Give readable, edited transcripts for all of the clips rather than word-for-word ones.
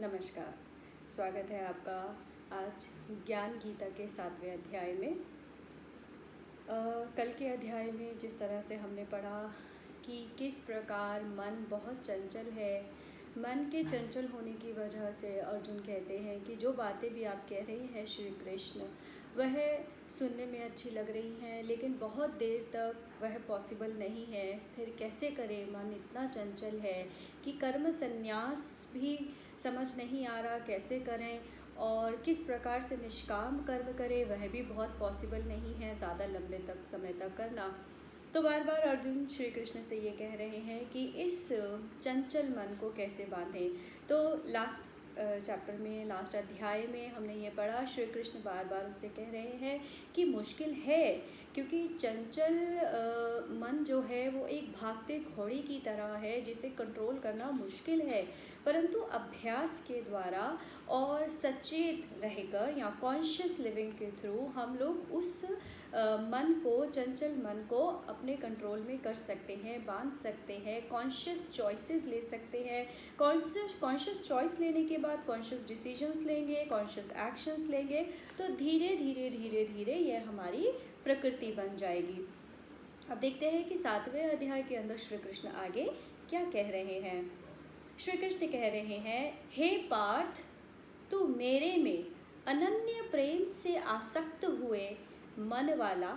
नमस्कार। स्वागत है आपका आज ज्ञान गीता के 7वें अध्याय में। कल के अध्याय में जिस तरह से हमने पढ़ा कि किस प्रकार मन बहुत चंचल है, मन के चंचल होने की वजह से अर्जुन कहते हैं कि जो बातें भी आप कह रहे हैं श्री कृष्ण, वह सुनने में अच्छी लग रही हैं, लेकिन बहुत देर तक वह पॉसिबल नहीं है। स्थिर कैसे करें, मन इतना चंचल है कि कर्म संन्यास भी समझ नहीं आ रहा कैसे करें, और किस प्रकार से निष्काम कर्म करें वह भी बहुत पॉसिबल नहीं है ज़्यादा लंबे तक समय तक करना। तो बार बार अर्जुन श्री कृष्ण से ये कह रहे हैं कि इस चंचल मन को कैसे बांधें। तो लास्ट चैप्टर में, लास्ट अध्याय में हमने ये पढ़ा, श्री कृष्ण बार बार उनसे कह रहे हैं कि मुश्किल है, क्योंकि चंचल मन जो है वो एक भागते घोड़े की तरह है जिसे कंट्रोल करना मुश्किल है, परंतु अभ्यास के द्वारा और सचेत रहकर या कॉन्शियस लिविंग के थ्रू हम लोग उस मन को, चंचल मन को अपने कंट्रोल में कर सकते हैं, बांध सकते हैं, कॉन्शियस चॉइसेस ले सकते हैं। कॉन्शियस चॉइस लेने के बाद कॉन्शियस डिसीजंस लेंगे, कॉन्शियस एक्शंस लेंगे, तो धीरे धीरे धीरे धीरे ये हमारी प्रकृति बन जाएगी। अब देखते हैं कि 7वें अध्याय के अंदर श्री कृष्ण आगे क्या कह रहे हैं। श्री कृष्ण कह रहे हैं, हे पार्थ, तू मेरे में अनन्य प्रेम से आसक्त हुए मन वाला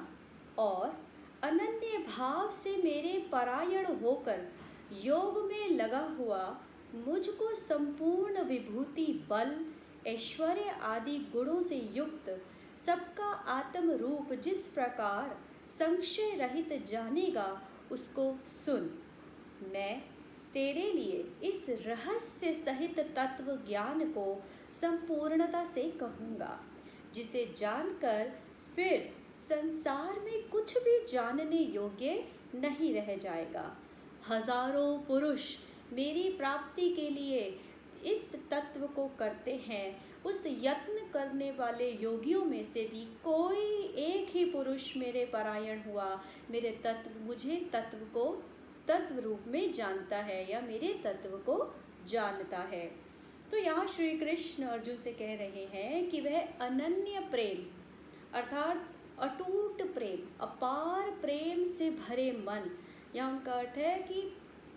और अनन्य भाव से मेरे परायण होकर योग में लगा हुआ, मुझको संपूर्ण विभूति, बल, ऐश्वर्य आदि गुणों से युक्त सबका आत्म रूप जिस प्रकार संशय रहित जानेगा, उसको सुन। मैं तेरे लिए इस रहस्य सहित तत्व ज्ञान को संपूर्णता से कहूँगा, जिसे जानकर फिर संसार में कुछ भी जानने योग्य नहीं रह जाएगा। हजारों पुरुष मेरी प्राप्ति के लिए इस तत्व को करते हैं, उस यत्न करने वाले योगियों में से भी कोई एक ही पुरुष मेरे परायण हुआ, मुझे तत्व को तत्व रूप में जानता है या मेरे तत्व को जानता है। तो यहाँ श्री कृष्ण अर्जुन से कह रहे हैं कि वह अनन्य प्रेम अर्थात अटूट प्रेम, अपार प्रेम से भरे मन, या उनका अर्थ है कि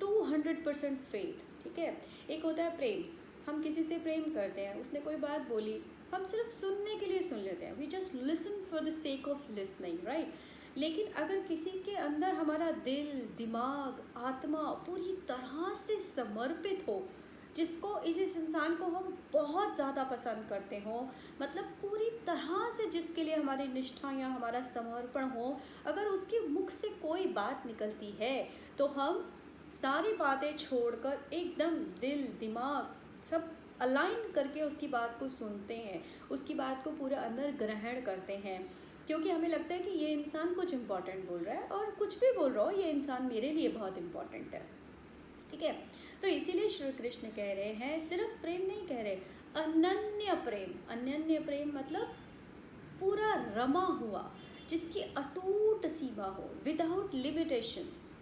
200% फेथ। ठीक है, एक होता है प्रेम, हम किसी से प्रेम करते हैं, उसने कोई बात बोली, हम सिर्फ सुनने के लिए सुन लेते हैं, we just listen for the sake of listening, right. लेकिन अगर किसी के अंदर हमारा दिल, दिमाग, आत्मा पूरी तरह से समर्पित हो, जिस इंसान को हम बहुत ज़्यादा पसंद करते हो, मतलब पूरी तरह से जिसके लिए हमारी निष्ठा या हमारा समर्पण हो, अगर उसके मुख से कोई बात निकलती है तो हम सारी बातें छोड़कर एकदम दिल, दिमाग सब अलाइन करके उसकी बात को सुनते हैं, उसकी बात को पूरा अंदर ग्रहण करते हैं, क्योंकि हमें लगता है कि ये इंसान कुछ इम्पोर्टेंट बोल रहा है, और कुछ भी बोल रहा हो, ये इंसान मेरे लिए बहुत इम्पोर्टेंट है। ठीक है, तो इसीलिए श्री कृष्ण कह रहे हैं, सिर्फ प्रेम नहीं कह रहे, अनन्य प्रेम। अनन्य प्रेम मतलब पूरा रमा हुआ, जिसकी अटूट सीमा हो, विदाउट लिमिटेशंस।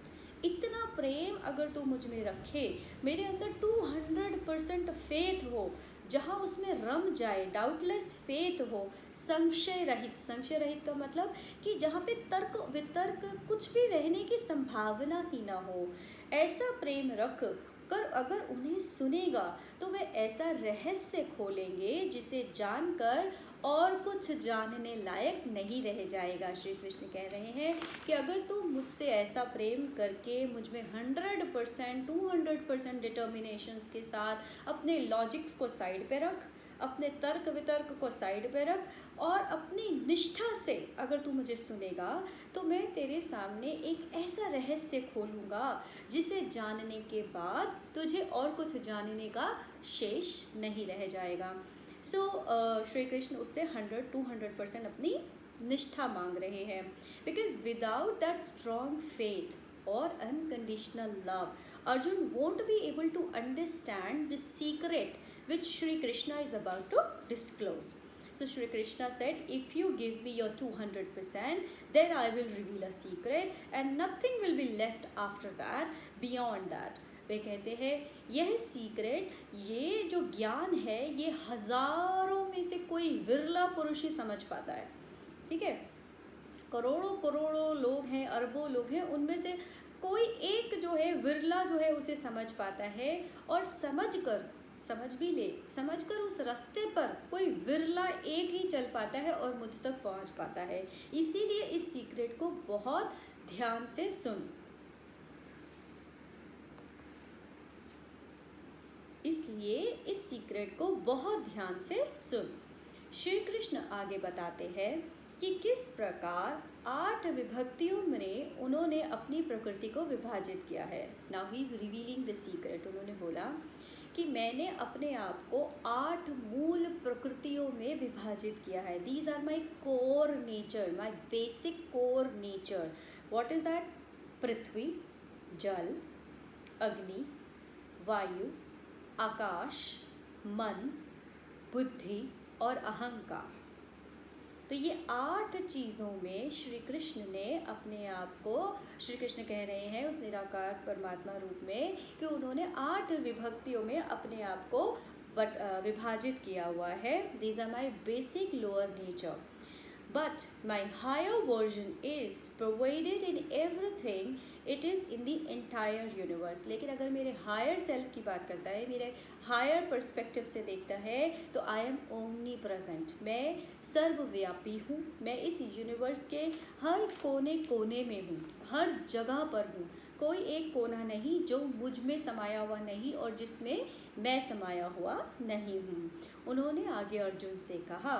इतना प्रेम अगर तू मुझ में रखे, मेरे अंदर 200% फेथ हो, जहाँ उसमें रम जाए, डाउटलेस फेथ हो, संशय रहित। संशय रहित का मतलब कि जहाँ पे तर्क वितर्क कुछ भी रहने की संभावना ही ना हो, ऐसा प्रेम रख कर अगर उन्हें सुनेगा तो वे ऐसा रहस्य खोलेंगे जिसे जानकर और कुछ जानने लायक नहीं रह जाएगा। श्री कृष्ण कह रहे हैं कि अगर तू मुझसे ऐसा प्रेम करके मुझ में 100%, 200% डिटर्मिनेशंस के साथ अपने लॉजिक्स को साइड पे रख, अपने तर्क वितर्क को साइड पे रख, और अपनी निष्ठा से अगर तू मुझे सुनेगा तो मैं तेरे सामने एक ऐसा रहस्य खोलूँगा जिसे जानने के बाद तुझे और कुछ जानने का शेष नहीं रह जाएगा। सो श्री कृष्ण उससे 100-200% अपनी निष्ठा मांग रहे हैं, because without that strong faith और unconditional love, Arjun won't be able to understand the secret which Shri Krishna is about to disclose. So Shri Krishna said, if you give me your 200%, then I will reveal a secret and nothing will be left after that, beyond that. वे कहते हैं यह secret, ये जो ज्ञान है, ये हजारों में से कोई विरला पुरुष ही समझ पाता है। ठीक है, करोड़ों करोड़ों लोग हैं, अरबों लोग हैं, उनमें से कोई एक जो है विरला जो है उसे समझ पाता है। और समझकर उस रास्ते पर कोई विरला एक ही चल पाता है और मुझ तक पहुंच पाता है। इसीलिए इस सीक्रेट को बहुत ध्यान से सुन। इसलिए इस सीक्रेट को बहुत ध्यान से सुन। श्री कृष्ण आगे बताते हैं कि किस प्रकार 8 विभक्तियों में उन्होंने अपनी प्रकृति को विभाजित किया है। Now he is revealing the secret. उन्होंने बोला कि मैंने अपने आप को 8 मूल प्रकृतियों में विभाजित किया है। These are my core nature, my basic core nature. What is that? पृथ्वी, जल, अग्नि, वायु, आकाश, मन, बुद्धि और अहंकार। तो ये 8 चीज़ों में श्री कृष्ण ने अपने आप को, श्री कृष्ण कह रहे हैं उस निराकार परमात्मा रूप में कि उन्होंने 8 विभक्तियों में अपने आप को विभाजित किया हुआ है। These are my basic lower nature, but my higher version is provided in everything, it is in the entire universe। लेकिन अगर मेरे हायर सेल्फ की बात करता है, मेरे हायर पर्सपेक्टिव से देखता है, तो आई एम ओमनी प्रेजेंट, मैं सर्वव्यापी हूँ। मैं इस यूनिवर्स के हर कोने कोने में हूँ, हर जगह पर हूँ। कोई एक कोना नहीं जो मुझ में समाया हुआ नहीं और जिसमें मैं समाया हुआ नहीं हूँ। उन्होंने आगे अर्जुन से कहा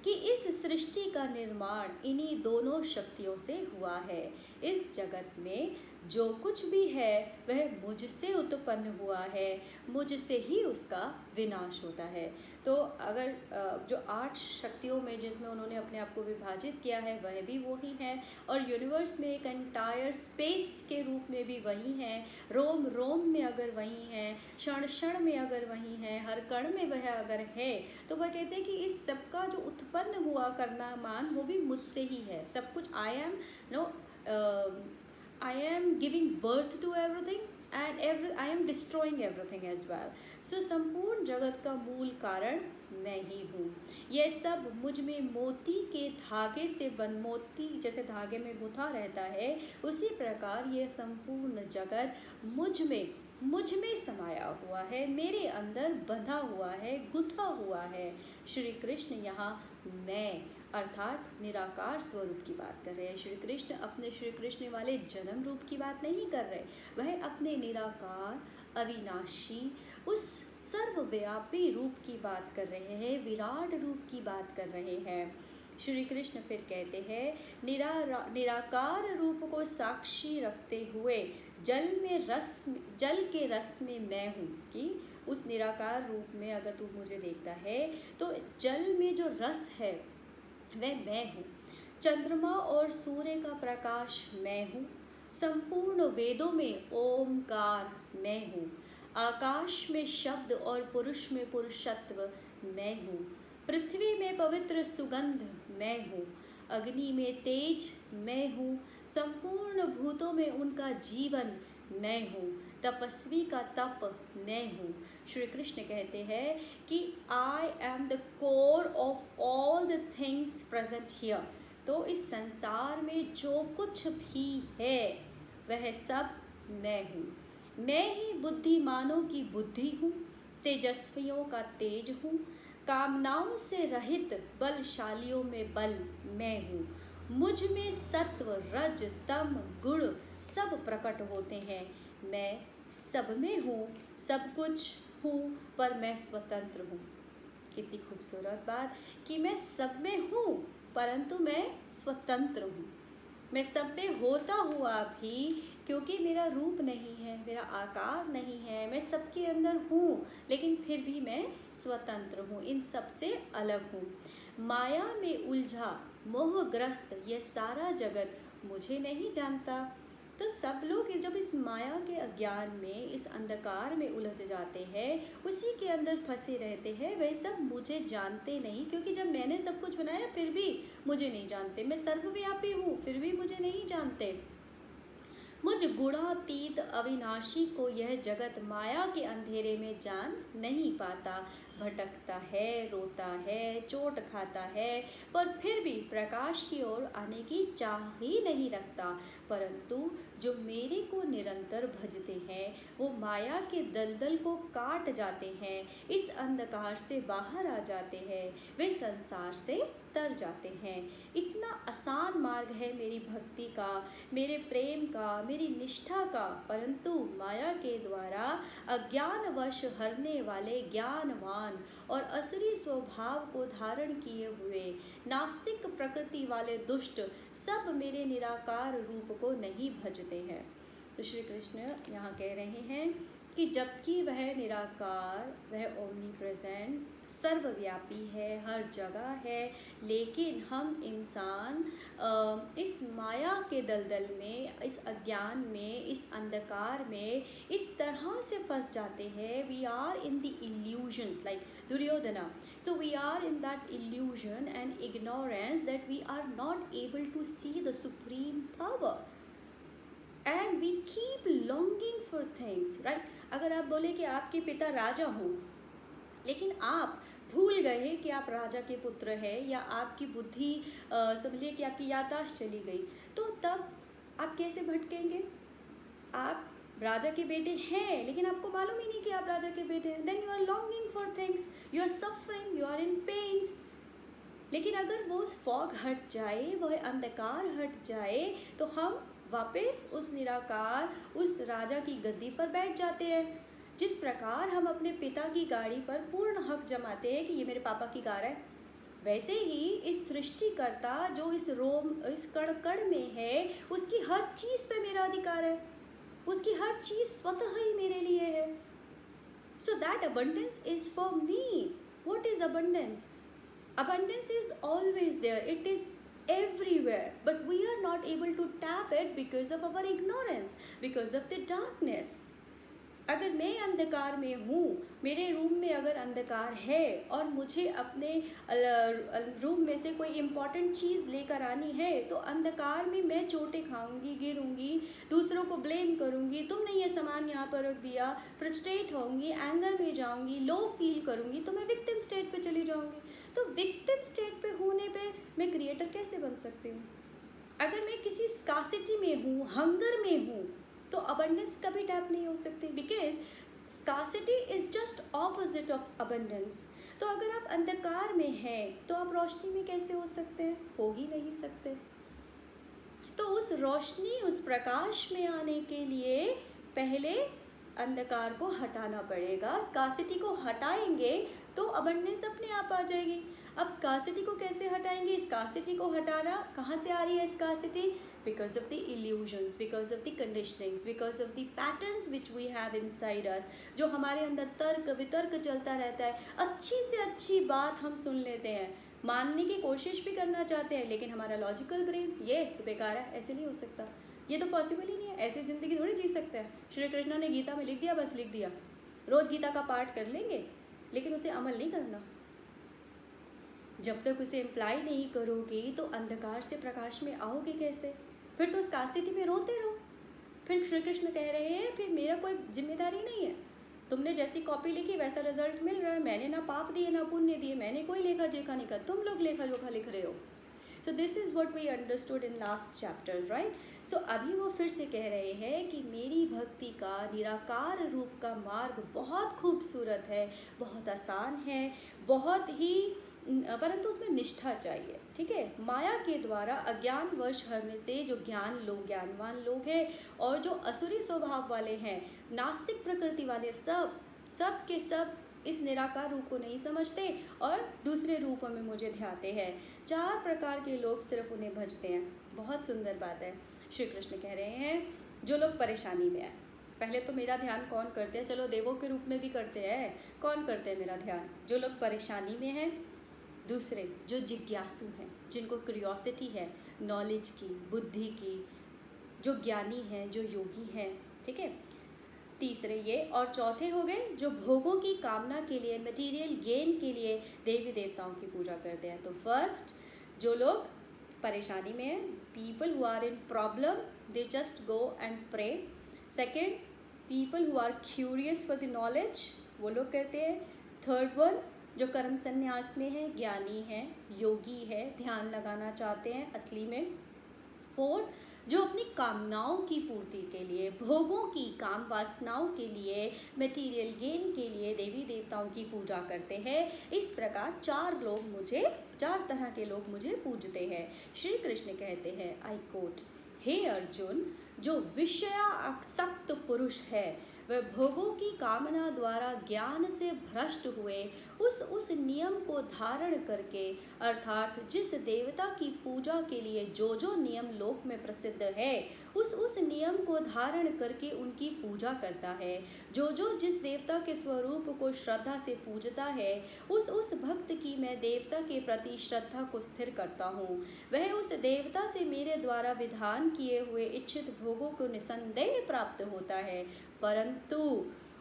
कि इस सृष्टि का निर्माण इन्हीं दोनों शक्तियों से हुआ है। इस जगत में जो कुछ भी है वह मुझसे उत्पन्न हुआ है, मुझसे ही उसका विनाश होता है। तो अगर जो 8 शक्तियों में जिसमें उन्होंने अपने आप को विभाजित किया है वह भी वही है, और यूनिवर्स में एक एंटायर स्पेस के रूप में भी वही है, रोम रोम में अगर वही है, क्षण क्षण में अगर वही है, हर कण में वह अगर है, तो वह कहते हैं कि इस सबका जो उत्पन्न हुआ करना मान वो भी मुझसे ही है। सब कुछ I am giving birth to everything and I am destroying everything as well। So संपूर्ण जगत का मूल कारण मैं ही हूँ। यह सब मुझ में मोती के धागे से मोती जैसे धागे में गुथा रहता है, उसी प्रकार यह संपूर्ण जगत मुझ में समाया हुआ है, मेरे अंदर बंधा हुआ है, गुथा हुआ है। श्री कृष्ण यहाँ मैं अर्थात निराकार स्वरूप की बात कर रहे हैं। श्री कृष्ण अपने श्री कृष्ण वाले जन्म रूप की बात नहीं कर रहे, वह अपने निराकार अविनाशी उस सर्वव्यापी रूप की बात कर रहे हैं, विराट रूप की बात कर रहे हैं। श्री कृष्ण फिर कहते हैं निराकार रूप को साक्षी रखते हुए जल के रस में मैं हूँ, कि उस निराकार रूप में अगर तू मुझे देखता है तो जल में जो रस है वह मैं हूँ। चंद्रमा और सूर्य का प्रकाश मैं हूँ। संपूर्ण वेदों में ओमकार मैं हूँ। आकाश में शब्द और पुरुष में पुरुषत्व मैं हूँ। पृथ्वी में पवित्र सुगंध मैं हूँ। अग्नि में तेज मैं हूँ। संपूर्ण भूतों में उनका जीवन मैं हूँ। तपस्वी का तप मैं हूँ। श्री कृष्ण कहते हैं कि I am the core of all the things present here. तो इस संसार में जो कुछ भी है वह सब मैं हूँ। मैं ही बुद्धिमानों की बुद्धि हूँ, तेजस्वियों का तेज हूँ, कामनाओं से रहित बलशालियों में बल मैं हूँ। मुझ में सत्व रज तम गुण सब प्रकट होते हैं। मैं सब में हूँ, सब कुछ हूँ, पर मैं स्वतंत्र हूँ। कितनी खूबसूरत बात कि मैं सब में हूँ परंतु मैं स्वतंत्र हूँ। मैं सब में होता हुआ भी, क्योंकि मेरा रूप नहीं है, मेरा आकार नहीं है, मैं सबके अंदर हूँ, लेकिन फिर भी मैं स्वतंत्र हूँ, इन सब से अलग हूँ। माया में उलझा मोहग्रस्त यह सारा जगत मुझे नहीं जानता। तो सब लोग जब इस माया के अज्ञान में, इस अंधकार में उलझ जाते हैं, उसी के अंदर फंसे रहते हैं, वह सब मुझे जानते नहीं, क्योंकि जब मैंने सब कुछ बनाया फिर भी मुझे नहीं जानते। मैं सर्वव्यापी हूँ फिर भी मुझे नहीं जानते। मुझ गुणातीत अविनाशी को यह जगत माया के अंधेरे में जान नहीं पाता। भटकता है, रोता है, चोट खाता है, पर फिर भी प्रकाश की ओर आने की चाह ही नहीं रखता। परंतु जो मेरे को निरंतर भजते हैं वो माया के दलदल को काट जाते हैं, इस अंधकार से बाहर आ जाते हैं, वे संसार से तर जाते हैं। इतना आसान मार्ग है मेरी भक्ति का, मेरे प्रेम का, मेरी निष्ठा का, परंतु माया के द्वारा अज्ञानवश हरने वाले ज्ञानवान और असुरी स्वभाव को धारण किए हुए नास्तिक प्रकृति वाले दुष्ट सब मेरे निराकार रूप को नहीं भजते हैं। तो श्री कृष्ण यहाँ कह रहे हैं कि जबकि वह निराकार, वह ओमनी प्रेजेंट, सर्वव्यापी है, हर जगह है, लेकिन हम इंसान इस माया के दलदल में, इस अज्ञान में, इस अंधकार में इस तरह से फंस जाते हैं। We are in the illusions like Duryodhana. So we are in that illusion and ignorance that we are not able to see the supreme power. And we keep longing for things, right? अगर आप बोले कि आपके पिता राजा हो, लेकिन आप भूल गए कि आप राजा के पुत्र हैं, या आपकी बुद्धि समझिए कि आपकी याददाश्त चली गई, तो तब आप कैसे भटकेंगे? आप राजा के बेटे हैं लेकिन आपको मालूम ही नहीं कि आप राजा के बेटे हैं. Then you are longing for things, you are suffering, you are in pains. लेकिन अगर वो फॉग हट जाए, वह अंधकार हट जाए, तो हम वापस उस निराकार, उस राजा की गद्दी पर बैठ जाते हैं. जिस प्रकार हम अपने पिता की गाड़ी पर पूर्ण हक जमाते हैं कि ये मेरे पापा की कार है, वैसे ही इस सृष्टिकर्ता जो इस कण कण में है, उसकी हर चीज़ पे मेरा अधिकार है, उसकी हर चीज़ स्वतः ही मेरे लिए है. So that abundance is for me. What is abundance? Abundance is always there, it is everywhere, but we are not able to tap it because of our ignorance, because of the darkness. अगर मैं अंधकार में हूँ, मेरे room में अगर अंधकार है और मुझे अपने रूम में से कोई इम्पॉर्टेंट चीज़ लेकर आनी है, तो अंधकार में मैं चोटें खाऊंगी, गिरूंगी, दूसरों को ब्लेम करूंगी, तुमने ये सामान यहाँ पर रख दिया, फ्रस्ट्रेट होंगी, एंगर में जाऊंगी, लो फील करूंगी, तो मैं विक्टिम स्टेट पे चली जाऊंगी. तो विक्टिम स्टेट पे होने पे मैं क्रिएटर कैसे बन सकती हूँ? अगर मैं किसी स्कासिटी में हूँ, हंगर में हूँ, तो अबंडेंस कभी टैप नहीं हो सकती, because scarcity is just opposite of abundance. तो अगर आप अंधकार में हैं तो आप रोशनी में कैसे हो सकते हैं? हो ही नहीं सकते. तो उस रोशनी, उस प्रकाश में आने के लिए पहले अंधकार को हटाना पड़ेगा. स्कासिटी को हटाएंगे तो अबंडेंस अपने आप आ जाएगी. अब स्कासिटी को कैसे हटाएंगे? स्कासिटी को हटाना कहाँ से आ रही है scarcity? Because of the illusions, because of the conditionings, because of the patterns which we have inside us. जो हमारे अंदर तर्क वितर्क चलता रहता है. अच्छी से अच्छी बात हम सुन लेते हैं, मानने की कोशिश भी करना चाहते हैं, लेकिन हमारा लॉजिकल ब्रेन ये बेकार है, ऐसे नहीं हो सकता, ये तो पॉसिबल ही नहीं है, ऐसी ज़िंदगी थोड़ी जी सकते हैं. श्री कृष्ण ने गीता में लिख दिया, बस लिख दिया. रोज़ गीता का पाठ कर लेंगे, लेकिन उसे अमल नहीं करना. जब तक उसे इम्प्लाई नहीं करोगे तो अंधकार से प्रकाश में आओगे कैसे? फिर तो स्कार्सिटी में रोते रहो. फिर श्री कृष्ण कह रहे हैं फिर मेरा कोई जिम्मेदारी नहीं है, तुमने जैसी कॉपी लिखी वैसा रिजल्ट मिल रहा है, मैंने ना पाप दिए ना पुण्य दिए, मैंने कोई लेखा जोखा नहीं कहा, तुम लोग लेखा जोखा लिख रहे हो. So this is what we understood in last chapter, right? So अभी वो फिर से कह रहे हैं कि मेरी भक्ति का निराकार रूप का मार्ग बहुत खूबसूरत है, बहुत आसान है, बहुत ही, परंतु उसमें निष्ठा चाहिए. ठीक है? माया के द्वारा अज्ञानवश हरने से जो ज्ञानवान लोग हैं और जो असुरी स्वभाव वाले हैं, नास्तिक प्रकृति वाले, सब के सब इस निराकार रूप को नहीं समझते और दूसरे रूपों में मुझे ध्याते हैं. 4 प्रकार के लोग सिर्फ उन्हें भजते हैं. बहुत सुंदर बात है. श्री कृष्ण कह रहे हैं जो लोग परेशानी में हैं, पहले तो मेरा ध्यान कौन करते हैं? चलो देवों के रूप में भी करते हैं, कौन करते हैं मेरा ध्यान? जो लोग परेशानी में हैं. दूसरे जो जिज्ञासु हैं, जिनको क्यूरियोसिटी है नॉलेज की, बुद्धि की, जो ज्ञानी हैं, जो योगी हैं. ठीक है? तीसरे ये, और चौथे हो गए जो भोगों की कामना के लिए, मटेरियल गेन के लिए देवी देवताओं की पूजा करते हैं. तो फर्स्ट जो लोग परेशानी में है, people who are in problem they just go and pray. Second, people who are curious for the knowledge, वो लोग करते हैं। थर्ड वन, जो कर्म संन्यास में है, ज्ञानी है, योगी है, ध्यान लगाना चाहते हैं असली में। फोर्थ, जो अपनी कामनाओं की पूर्ति के लिए, भोगों की, काम वासनाओं के लिए, मटेरियल गेन के लिए देवी देवताओं की पूजा करते हैं। इस प्रकार चार तरह के लोग मुझे पूजते हैं। श्री कृष्ण कहते हैं, आई कोट, हे अर्जुन, जो विषयासक्त पुरुष है वह भोगों की कामना द्वारा ज्ञान से भ्रष्ट हुए उस नियम को धारण करके, अर्थात जिस देवता की पूजा के लिए जो नियम लोक में प्रसिद्ध है उस नियम को धारण करके उनकी पूजा करता है। जो जिस देवता के स्वरूप को श्रद्धा से पूजता है उस भक्त की मैं देवता के प्रति श्रद्धा को स्थिर करता हूँ। वह उस देवता से मेरे द्वारा विधान किए हुए इच्छित भोगों को निसंदेह प्राप्त होता है, परंतु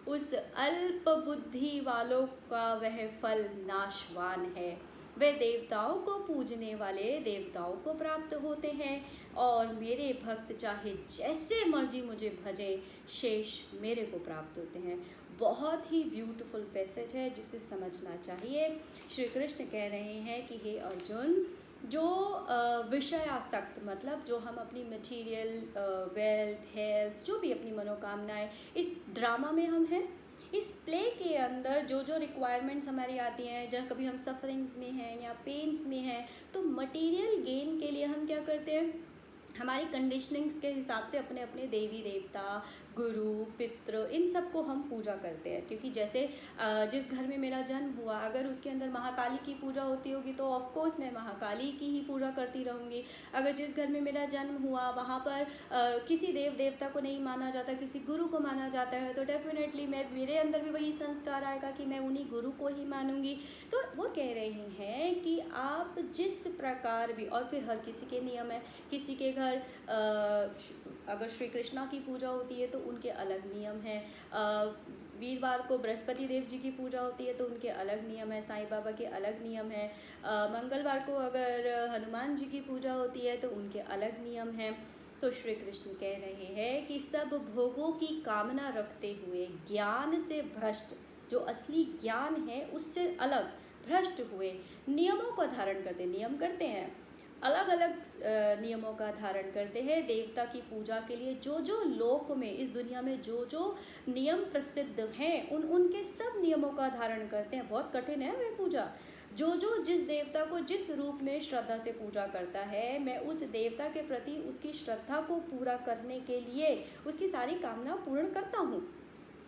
उस अल्प बुद्धि वालों का वह फल नाशवान है। वे देवताओं को पूजने वाले देवताओं को प्राप्त होते हैं और मेरे भक्त चाहे जैसे मर्जी मुझे भजे, शेष मेरे को प्राप्त होते हैं। बहुत ही ब्यूटीफुल पैसेज है जिसे समझना चाहिए। श्री कृष्ण कह रहे हैं कि हे अर्जुन, जो विषयासक्त, मतलब जो हम अपनी मटेरियल वेल्थ, हेल्थ, जो भी अपनी मनोकामनाएं, इस ड्रामा में हम हैं, इस प्ले के अंदर जो रिक्वायरमेंट्स हमारी आती हैं, जब कभी हम सफरिंग्स में हैं या पेन्स में हैं, तो मटेरियल गेन के लिए हम क्या करते हैं, हमारी कंडीशनिंग्स के हिसाब से अपने अपने देवी देवता, गुरु, पितृ, इन सब को हम पूजा करते हैं। क्योंकि जैसे जिस घर में मेरा जन्म हुआ, अगर उसके अंदर महाकाली की पूजा होती होगी तो ऑफ कोर्स मैं महाकाली की ही पूजा करती रहूँगी। अगर जिस घर में मेरा जन्म हुआ वहाँ पर किसी देव देवता को नहीं माना जाता, किसी गुरु को माना जाता है, तो डेफिनेटली मेरे अंदर भी वही संस्कार आएगा कि मैं उन्हीं गुरु को ही मानूंगी। तो वो कह रहे हैं कि आप जिस प्रकार भी, और फिर हर किसी के नियम है, किसी के घर अगर श्री कृष्णा की पूजा होती है तो उनके अलग नियम हैं, वीरवार को बृहस्पति देव जी की पूजा होती है तो उनके अलग नियम है, साईं बाबा के अलग नियम है, मंगलवार को अगर हनुमान जी की पूजा होती है तो उनके अलग नियम हैं। तो श्री कृष्ण कह रहे हैं कि सब भोगों की कामना रखते हुए ज्ञान से भ्रष्ट, जो असली ज्ञान है उससे अलग भ्रष्ट हुए, नियमों को धारण करते, नियम करते हैं, अलग अलग नियमों का धारण करते हैं देवता की पूजा के लिए। जो लोक में, इस दुनिया में जो नियम प्रसिद्ध हैं उनके सब नियमों का धारण करते हैं। बहुत कठिन है वह पूजा। जो जिस देवता को जिस रूप में श्रद्धा से पूजा करता है, मैं उस देवता के प्रति उसकी श्रद्धा को पूरा करने के लिए उसकी सारी कामना पूर्ण करता हूँ।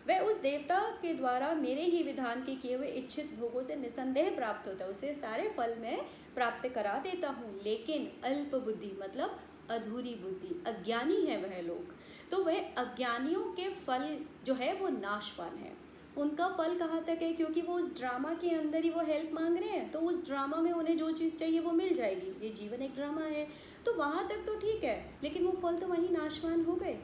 वह उस देवता के द्वारा मेरे ही विधान के किए हुए इच्छित भोगों से निसंदेह प्राप्त होता है, उसे सारे फल मैं प्राप्त करा देता हूँ। लेकिन अल्प बुद्धि, मतलब अधूरी बुद्धि, अज्ञानी है वह लोग, तो वह अज्ञानियों के फल जो है वो नाशवान है। उनका फल कहाँ तक है, क्योंकि वो उस ड्रामा के अंदर ही वो हेल्प मांग रहे हैं, तो उस ड्रामा में उन्हें जो चीज़ चाहिए वो मिल जाएगी। ये जीवन एक ड्रामा है, तो वहाँ तक तो ठीक है, लेकिन वो फल तो वहीं नाशवान हो गए,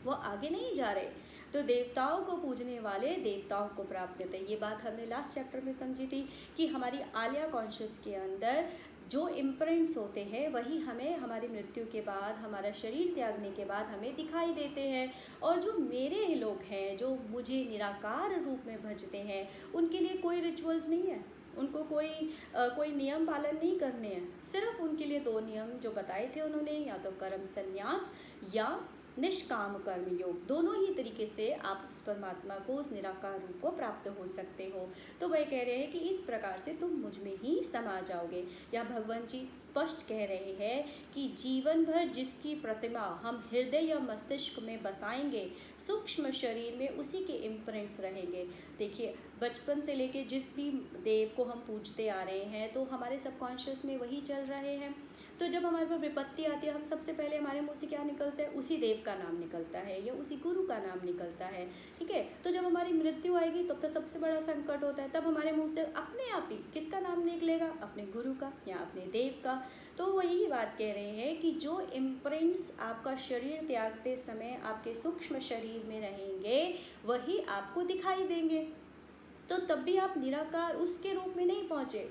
वो आगे नहीं जा रहे। तो देवताओं को पूजने वाले देवताओं को प्राप्त होते हैं। ये बात हमने लास्ट चैप्टर में समझी थी कि हमारी आलिया कॉन्शियस के अंदर जो इम्प्रिंट्स होते हैं वही हमें हमारी मृत्यु के बाद, हमारा शरीर त्यागने के बाद हमें दिखाई देते हैं। और जो मेरे लोग हैं, जो मुझे निराकार रूप में भजते हैं, उनके लिए कोई रिचुअल्स नहीं है, उनको कोई नियम पालन नहीं करने हैं। सिर्फ उनके लिए 2 नियम जो बताए थे उन्होंने, या तो कर्म संन्यास या निष्काम कर्म योग, दोनों ही तरीके से आप उस परमात्मा को, उस निराकार रूप को प्राप्त हो सकते हो। तो वह कह रहे हैं कि इस प्रकार से तुम मुझ में ही समा जाओगे। या भगवान जी स्पष्ट कह रहे हैं कि जीवन भर जिसकी प्रतिमा हम हृदय या मस्तिष्क में बसाएंगे, सूक्ष्म शरीर में उसी के इम्प्रिंट्स रहेंगे। देखिए, बचपन से लेके जिस भी देव को हम पूजते आ रहे हैं तो हमारे सबकॉन्शियस में वही चल रहे हैं। तो जब हमारे पर विपत्ति आती है, हम सबसे पहले हमारे मुंह से क्या निकलता है, उसी देव का नाम निकलता है या उसी गुरु का नाम निकलता है। ठीक है, तो जब हमारी मृत्यु आएगी तब तो सबसे बड़ा संकट होता है, तब हमारे मुंह से अपने आप ही किसका नाम निकलेगा, अपने गुरु का या अपने देव का। तो वही बात कह रहे हैं कि जो इम्प्रिंट्स आपका शरीर त्यागते समय आपके सूक्ष्म शरीर में रहेंगे वही आपको दिखाई देंगे। तो तब भी आप निराकार उसके रूप में नहीं पहुँचे,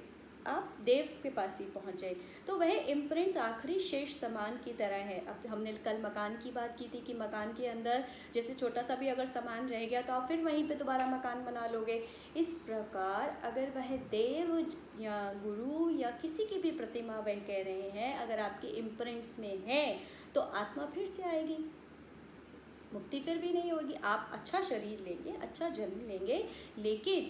आप देव के पास ही पहुँचे। तो वह इम्प्रिंट्स आखिरी शेष सामान की तरह है। अब हमने कल मकान की बात की थी कि मकान के अंदर जैसे छोटा सा भी अगर सामान रह गया तो आप फिर वहीं पे दोबारा मकान बना लोगे। इस प्रकार अगर वह देव या गुरु या किसी की भी प्रतिमा वह कह रहे हैं अगर आपके इम्प्रिंट्स में है तो आत्मा फिर से आएगी, मुक्ति फिर भी नहीं होगी। आप अच्छा शरीर लेंगे, अच्छा जन्म लेंगे, लेकिन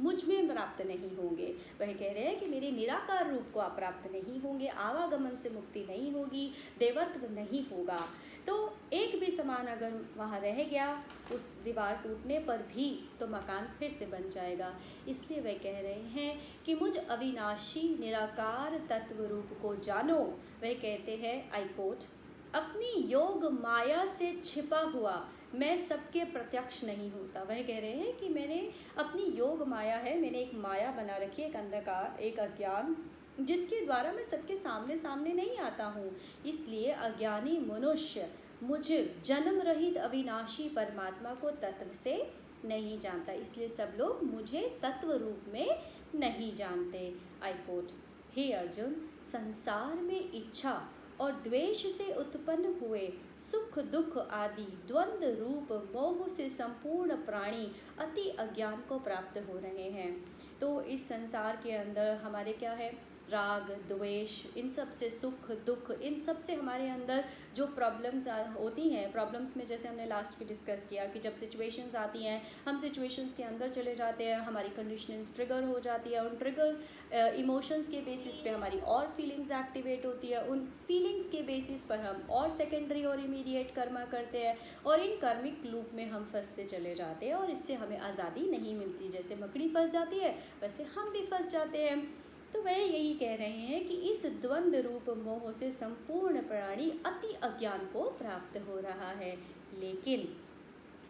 मुझ में प्राप्त नहीं होंगे। वह कह रहे हैं कि मेरे निराकार रूप को आप प्राप्त नहीं होंगे, आवागमन से मुक्ति नहीं होगी, देवत्व नहीं होगा। तो एक भी सामान अगर वहाँ रह गया उस दीवार टूटने पर भी तो मकान फिर से बन जाएगा। इसलिए वह कह रहे हैं कि मुझ अविनाशी निराकार तत्व रूप को जानो। वह कहते हैं, आई कोट, अपनी योग माया से छिपा हुआ मैं सबके प्रत्यक्ष नहीं होता। वह कह रहे हैं कि मैंने अपनी योग माया है, मैंने एक माया बना रखी है, एक अंधकार, एक अज्ञान, जिसके द्वारा मैं सबके सामने सामने नहीं आता हूँ। इसलिए अज्ञानी मनुष्य मुझ जन्म रहित अविनाशी परमात्मा को तत्व से नहीं जानता। इसलिए सब लोग मुझे तत्व रूप में नहीं जानते। आई कोट, हे अर्जुन, संसार में इच्छा और द्वेष से उत्पन्न हुए सुख दुख आदि द्वंद्व रूप मोह से संपूर्ण प्राणी अति अज्ञान को प्राप्त हो रहे हैं। तो इस संसार के अंदर हमारे क्या है, राग द्वेष, इन सब से सुख दुख, इन सब से हमारे अंदर जो प्रॉब्लम्स होती हैं, प्रॉब्लम्स में जैसे हमने लास्ट में डिस्कस किया कि जब सिचुएशंस आती हैं हम सिचुएशंस के अंदर चले जाते हैं, हमारी कंडीशनिंग ट्रिगर हो जाती है, उन ट्रिगर इमोशंस के बेसिस पे हमारी और फीलिंग्स एक्टिवेट होती है, उन फीलिंग्स के बेसिस पर हम और सेकेंडरी और इमीडिएट कर्मा करते हैं और इन कर्मिक लूप में हम फंसते चले जाते हैं और इससे हमें आज़ादी नहीं मिलती। जैसे मकड़ी फंस जाती है वैसे हम भी फंस जाते हैं। तो वह यही कह रहे हैं कि इस द्वंद्व रूप मोह से संपूर्ण प्राणी अति अज्ञान को प्राप्त हो रहा है। लेकिन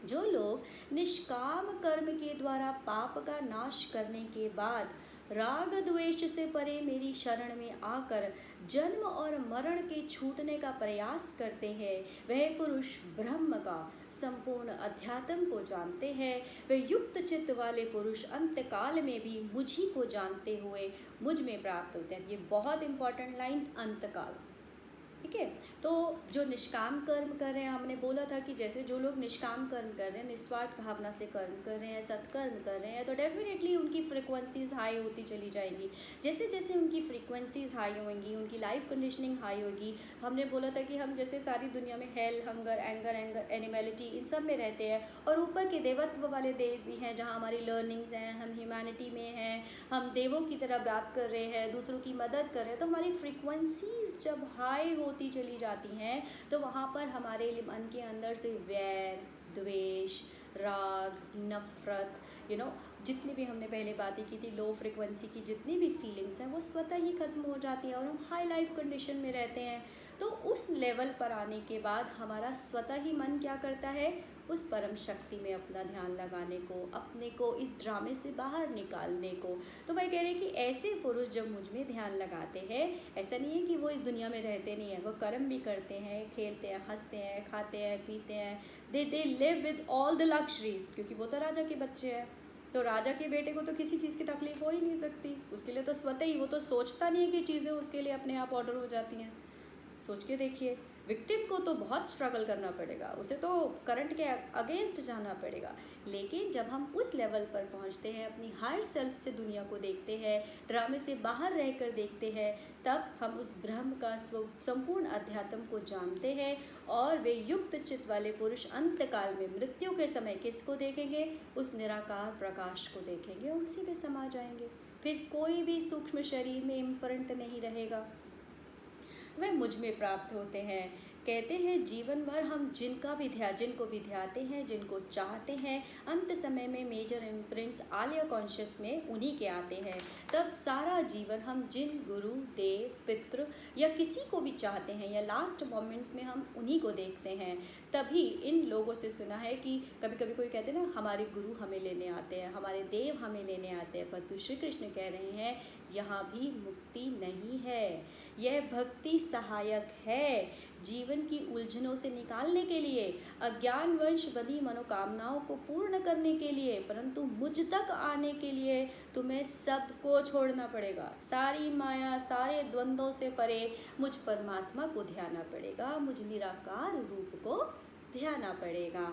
जो लोग निष्काम कर्म के द्वारा पाप का नाश करने के बाद राग द्वेष से परे मेरी शरण में आकर जन्म और मरण के छूटने का प्रयास करते हैं, वह पुरुष ब्रह्म का संपूर्ण अध्यात्म को जानते हैं। वे युक्त चित्त वाले पुरुष अंतकाल में भी मुझी को जानते हुए मुझ में प्राप्त होते हैं। ये बहुत इंपॉर्टेंट लाइन, अंतकाल, ठीक है। तो जो निष्काम कर्म कर रहे हैं, हमने बोला था कि जैसे जो लोग निष्काम कर्म कर रहे हैं, निस्वार्थ भावना से कर्म कर रहे हैं, सत्कर्म कर रहे हैं, तो डेफिनेटली उनकी फ्रिक्वेंसीज हाई होती चली जाएंगी। जैसे जैसे उनकी फ्रिक्वेंसीज हाई होंगी उनकी लाइफ कंडीशनिंग हाई होगी। हमने बोला था कि हम जैसे सारी दुनिया में हेल, हंगर, एंगर, एनिमैलिटी, इन सब में रहते हैं और ऊपर के देवत्व वाले देव भी हैं जहाँ हमारी लर्निंग्स हैं, हम ह्यूमैनिटी में हैं, हम देवों की तरह बात कर रहे हैं, दूसरों की मदद कर रहे हैं। तो हमारी फ्रिक्वेंसीज जब हाई होती चली जाती हैं तो वहाँ पर हमारे मन के अंदर से वैर, द्वेष, राग, नफरत, जितनी भी हमने पहले बातें की थी, लो फ्रिक्वेंसी की जितनी भी फीलिंग्स हैं वो स्वतः ही खत्म हो जाती हैं और हम हाई लाइफ कंडीशन में रहते हैं। तो उस लेवल पर आने के बाद हमारा स्वतः ही मन क्या करता है, उस परम शक्ति में अपना ध्यान लगाने को, अपने को इस ड्रामे से बाहर निकालने को। तो मैं कह रही कि ऐसे पुरुष जब मुझ में ध्यान लगाते हैं, ऐसा नहीं है कि वो इस दुनिया में रहते नहीं हैं, वो कर्म भी करते हैं, खेलते हैं, हंसते हैं, खाते हैं, पीते हैं, they live with all the luxuries, क्योंकि वो तो राजा के बच्चे हैं। तो राजा के बेटे को तो किसी चीज़ की तकलीफ हो ही नहीं सकती, उसके लिए तो स्वतः ही, वो तो सोचता नहीं है कि चीज़ें उसके लिए अपने आप ऑर्डर हो जाती हैं। सोच के देखिए, विक्टिम को तो बहुत स्ट्रगल करना पड़ेगा, उसे तो करंट के अगेंस्ट जाना पड़ेगा। लेकिन जब हम उस लेवल पर पहुंचते हैं, अपनी हायर सेल्फ से दुनिया को देखते हैं, ड्रामे से बाहर रहकर देखते हैं, तब हम उस ब्रह्म का संपूर्ण अध्यात्म को जानते हैं। और वे युक्त चित्त वाले पुरुष अंतकाल में मृत्यु के समय किसको देखेंगे, उस निराकार प्रकाश को देखेंगे और उसी में समा जाएंगे। फिर कोई भी सूक्ष्म शरीर में इम्प्रिंट नहीं रहेगा, वह मुझ में प्राप्त होते हैं। कहते हैं जीवन भर हम जिनको भी ध्याते हैं, जिनको चाहते हैं, अंत समय में मेजर इम्प्रिंट्स आलिया कॉन्शियस में उन्हीं के आते हैं। तब सारा जीवन हम जिन गुरु, देव, पितृ या किसी को भी चाहते हैं या लास्ट मोमेंट्स में हम उन्हीं को देखते हैं। तभी इन लोगों से सुना है कि कभी कभी कोई कहते हैं ना, हमारे गुरु हमें लेने आते हैं, हमारे देव हमें लेने आते हैं, परंतु श्री कृष्ण कह रहे हैं यहाँ भी मुक्ति नहीं है, यह भक्ति सहायक है। जीवन की उलझनों से निकालने के लिए, अज्ञानवश बंधी मनोकामनाओं को पूर्ण करने के लिए, परंतु मुझ तक आने के लिए तुम्हें सबको छोड़ना पड़ेगा। सारी माया, सारे द्वंद्वों से परे मुझ परमात्मा को ध्याना पड़ेगा, मुझ निराकार रूप को ध्याना पड़ेगा।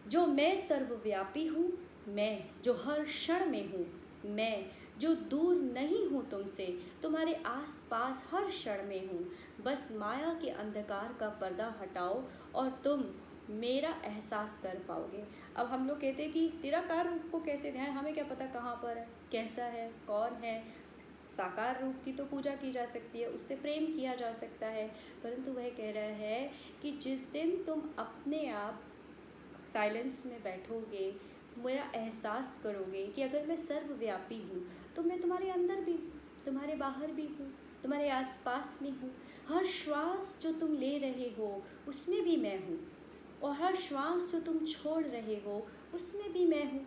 जो मैं सर्वव्यापी हूँ, मैं जो हर क्षण में हूँ, मैं जो दूर नहीं हूँ तुमसे, तुम्हारे आसपास हर क्षण में हूँ। बस माया के अंधकार का पर्दा हटाओ और तुम मेरा एहसास कर पाओगे। अब हम लोग कहते हैं कि निराकार रूप को कैसे ध्यान, हमें क्या पता कहाँ पर है, कैसा है, कौन है। साकार रूप की तो पूजा की जा सकती है, उससे प्रेम किया जा सकता है, परंतु वह कह रहा है कि जिस दिन तुम अपने आप साइलेंस में बैठोगे, मेरा एहसास करोगे कि अगर मैं सर्वव्यापी हूँ तो मैं तुम्हारे अंदर भी हूँ, तुम्हारे बाहर भी हूँ, तुम्हारे आसपास में हूँ। हर श्वास जो तुम ले रहे हो उसमें भी मैं हूँ, और हर श्वास जो तुम छोड़ रहे हो उसमें भी मैं हूँ।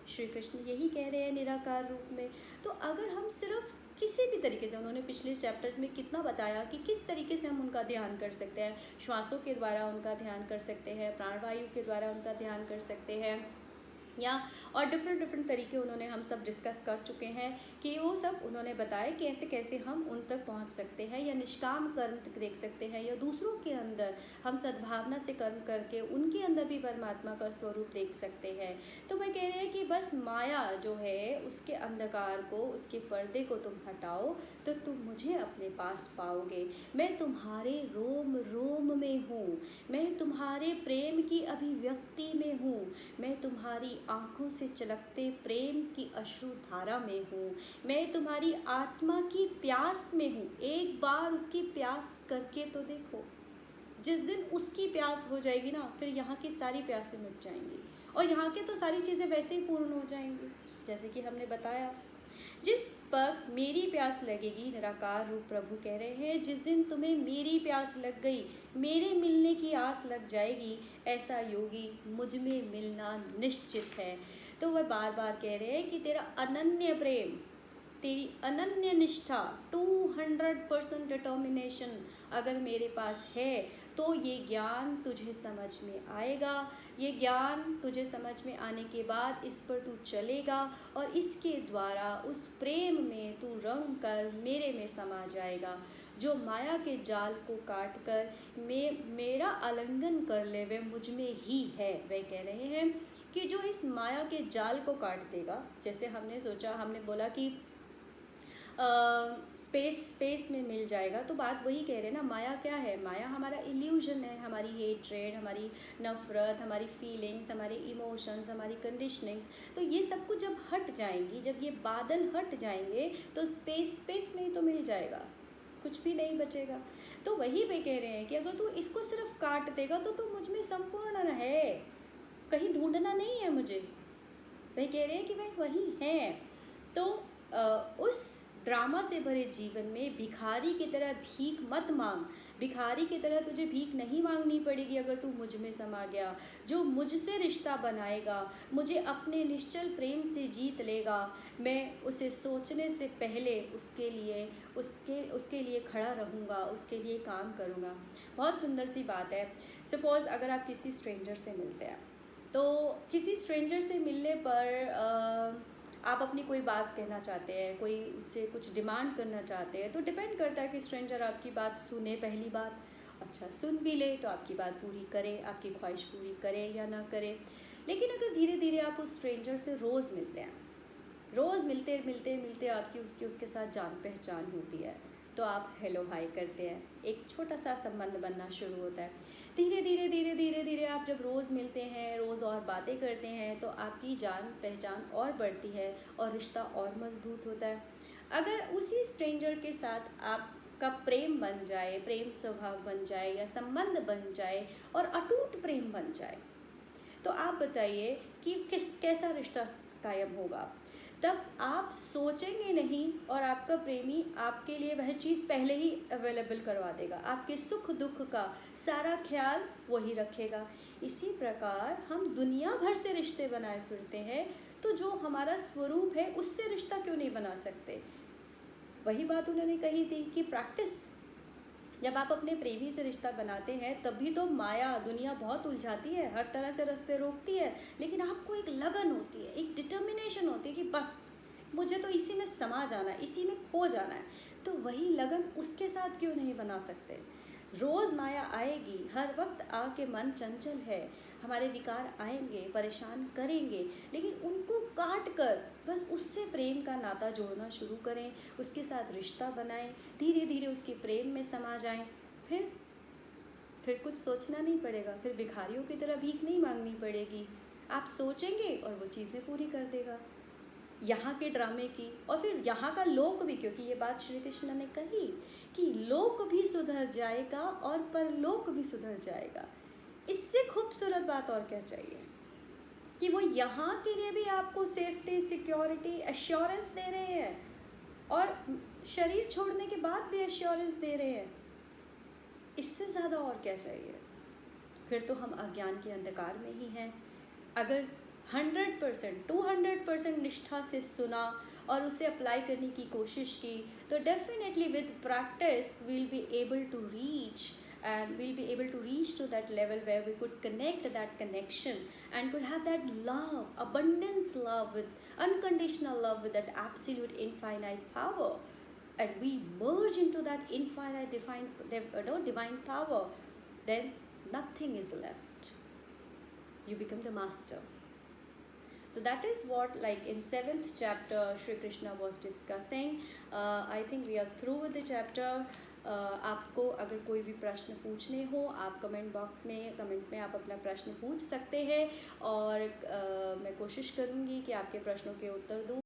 श्री कृष्ण यही कह रहे हैं निराकार रूप में। तो अगर हम सिर्फ किसी भी तरीके से, उन्होंने पिछले चैप्टर्स में कितना बताया कि किस तरीके से हम उनका ध्यान कर सकते हैं, श्वासों के द्वारा उनका ध्यान कर सकते हैं, प्राणवायु के द्वारा उनका ध्यान कर सकते हैं, या और डिफरेंट तरीके उन्होंने हम सब डिस्कस कर चुके हैं कि वो सब उन्होंने बताया कि ऐसे कैसे हम उन तक पहुंच सकते हैं, या निष्काम कर्म देख सकते हैं, या दूसरों के अंदर हम सद्भावना से कर्म करके उनके अंदर भी परमात्मा का स्वरूप देख सकते हैं। तो मैं कह रही है कि बस माया जो है उसके अंधकार को, उसके पर्दे को तुम हटाओ तो तुम मुझे अपने पास पाओगे। मैं तुम्हारे रोम रोम में हूँ, मैं तुम्हारे प्रेम की अभिव्यक्ति में हूँ, मैं तुम्हारी आँखों से चलकते प्रेम की अश्रुधारा में हूँ, मैं तुम्हारी आत्मा की प्यास में हूँ। एक बार उसकी प्यास करके तो देखो, जिस दिन उसकी प्यास हो जाएगी ना, फिर यहाँ की सारी प्यासें मिट जाएंगी, और यहाँ के तो सारी चीज़ें वैसे ही पूर्ण हो जाएंगी। जैसे कि हमने बताया, जिस पर मेरी प्यास लगेगी, निराकार रूप प्रभु कह रहे हैं, जिस दिन तुम्हें मेरी प्यास लग गई, मेरे मिलने की आस लग जाएगी, ऐसा योगी मुझ में मिलना निश्चित है। तो वह बार बार कह रहे हैं कि तेरा अनन्य प्रेम, तेरी अनन्य निष्ठा, 200% डिटर्मिनेशन अगर मेरे पास है तो ये ज्ञान तुझे समझ में आएगा। ये ज्ञान तुझे समझ में आने के बाद इस पर तू चलेगा, और इसके द्वारा उस प्रेम में तू रंग कर मेरे में समा जाएगा। जो माया के जाल को काट कर मेरा आलिंगन कर ले वह मुझ में ही है। वह कह रहे हैं कि जो इस माया के जाल को काट देगा, जैसे हमने सोचा, हमने बोला कि स्पेस में मिल जाएगा, तो बात वही कह रहे हैं ना, माया क्या है, माया हमारा इल्यूजन है, हमारी हेट्रेड, हमारी नफरत, हमारी फीलिंग्स, हमारे इमोशंस, हमारी कंडीशनिंग्स। तो ये सब कुछ जब हट जाएंगी, जब ये बादल हट जाएंगे तो स्पेस में ही तो मिल जाएगा, कुछ भी नहीं बचेगा। तो वही वे कह रहे हैं कि अगर तू इसको सिर्फ काट देगा तो तू मुझ में संपूर्ण है, कहीं ढूंढना नहीं है मुझे। वह कह रहे हैं कि वह वही है। तो उस ड्रामा से भरे जीवन में भिखारी की तरह भीख मत मांग। भिखारी की तरह तुझे भीख नहीं मांगनी पड़ेगी अगर तू मुझ में समा गया। जो मुझसे रिश्ता बनाएगा, मुझे अपने निश्चल प्रेम से जीत लेगा, मैं उसे सोचने से पहले उसके लिए खड़ा रहूँगा, उसके लिए काम करूँगा। बहुत सुंदर सी बात है। सपोज़ अगर आप किसी स्ट्रेंजर से मिलते हैं, तो किसी स्ट्रेंजर से मिलने पर आप अपनी कोई बात कहना चाहते हैं, कोई उससे कुछ डिमांड करना चाहते हैं, तो डिपेंड करता है कि स्ट्रेंजर आपकी बात सुने पहली बात, अच्छा सुन भी ले तो आपकी बात पूरी करे, आपकी ख्वाहिश पूरी करे या ना करे। लेकिन अगर धीरे धीरे आप उस स्ट्रेंजर से रोज़ मिलते हैं, रोज़ मिलते आपकी उसके साथ जान पहचान होती है, तो आप हेलो हाय करते हैं, एक छोटा सा संबंध बनना शुरू होता है। धीरे धीरे आप जब रोज़ मिलते हैं, रोज़ और बातें करते हैं, तो आपकी जान पहचान और बढ़ती है और रिश्ता और मजबूत होता है। अगर उसी स्ट्रेंजर के साथ आपका प्रेम बन जाए, प्रेम स्वभाव बन जाए या संबंध बन जाए और अटूट प्रेम बन जाए, तो आप बताइए कि कैसा रिश्ता कायम होगा। तब आप सोचेंगे नहीं और आपका प्रेमी आपके लिए वह चीज़ पहले ही अवेलेबल करवा देगा, आपके सुख दुख का सारा ख्याल वही रखेगा। इसी प्रकार हम दुनिया भर से रिश्ते बनाए फिरते हैं, तो जो हमारा स्वरूप है उससे रिश्ता क्यों नहीं बना सकते। वही बात उन्होंने कही थी कि प्रैक्टिस जब आप अपने प्रेमी से रिश्ता बनाते हैं तभी तो माया दुनिया बहुत उलझाती है, हर तरह से रास्ते रोकती है, लेकिन आपको एक लगन होती है, एक डिटर्मिनेशन होती है कि बस मुझे तो इसी में समा जाना है, इसी में खो जाना है। तो वही लगन उसके साथ क्यों नहीं बना सकते? रोज़ माया आएगी, हर वक्त आके मन चंचल है, हमारे विकार आएंगे, परेशान करेंगे, लेकिन उनको काट कर बस उससे प्रेम का नाता जोड़ना शुरू करें, उसके साथ रिश्ता बनाएं, धीरे धीरे उसके प्रेम में समा जाएं। फिर कुछ सोचना नहीं पड़ेगा, फिर भिखारियों की तरह भीख नहीं मांगनी पड़ेगी। आप सोचेंगे और वो चीज़ें पूरी कर देगा। यहाँ के ड्रामे की और फिर यहाँ का लोक भी, क्योंकि ये बात श्री कृष्ण ने कही कि लोक भी सुधर जाएगा और परलोक भी सुधर जाएगा। इससे खूबसूरत बात और क्या चाहिए कि वो यहाँ के लिए भी आपको सेफ्टी, सिक्योरिटी, एश्योरेंस दे रहे हैं और शरीर छोड़ने के बाद भी एश्योरेंस दे रहे हैं। इससे ज़्यादा और क्या चाहिए? फिर तो हम अज्ञान के अंधकार में ही हैं। अगर 100%, 200% निष्ठा से सुना और उसे अप्लाई करने की कोशिश की, तो definitely with practice we'll be able to reach to that level where we could connect that connection and could have that love, abundance love, with unconditional love, with that absolute infinite power, and we merge into that infinite divine power. Then nothing is left. You become the master. So that is what, like in 7th chapter, Shri Krishna was discussing. I think we are through with the chapter. आपको अगर कोई भी प्रश्न पूछने हो, आप comment में आप अपना प्रश्न पूछ सकते हैं और मैं कोशिश करूँगी कि आपके प्रश्नों के उत्तर दूँ